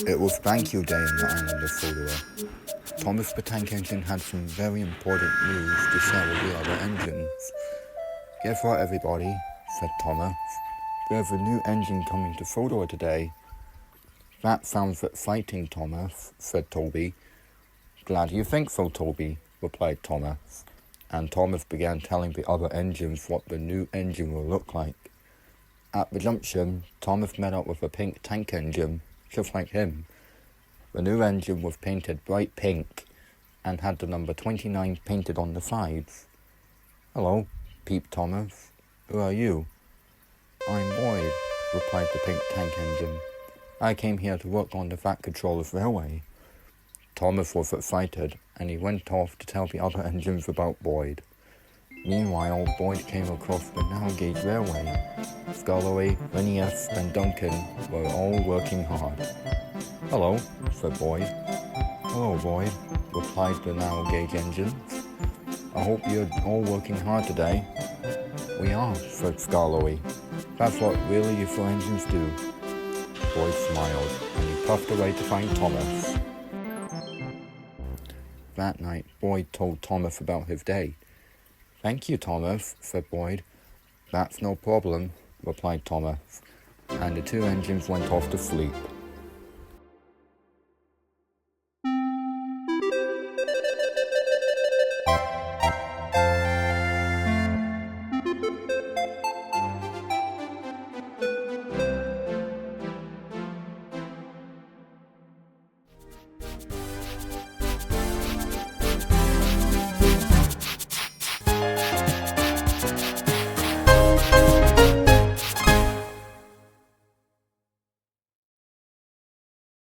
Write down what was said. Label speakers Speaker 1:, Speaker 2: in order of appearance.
Speaker 1: It was thank you day on the island of Fodora. Thomas the Tank Engine had some very important news to share with the other engines. Guess what, everybody, said Thomas. There's a new engine coming to Fodora today. That sounds exciting, Thomas, said Toby. Glad you think so, Toby, replied Thomas. And Thomas began telling the other engines what the new engine will look like. At the junction, Thomas met up with a pink tank engine, just like him. The new engine was painted bright pink and had the number 29 painted on the sides. Hello, peeped Thomas. Who are you? I'm Boyd, replied the pink tank engine. I came here to work on the Fat Controller's railway. Thomas was excited, and he went off to tell the other engines about Boyd. Meanwhile, Boyd came across the narrow gauge railway. Scullery, Phineas, and Duncan were all working hard. Hello, said Boyd. Hello, Boyd, replied the narrow gauge engines. I hope you're all working hard today. We are, said Scullery. That's what really useful engines do. Boyd smiled, and he puffed away to find Thomas. That night, Boyd told Thomas about his day. Thank you, Thomas, said Boyd. That's no problem, replied Thomas, and the two engines went off to sleep.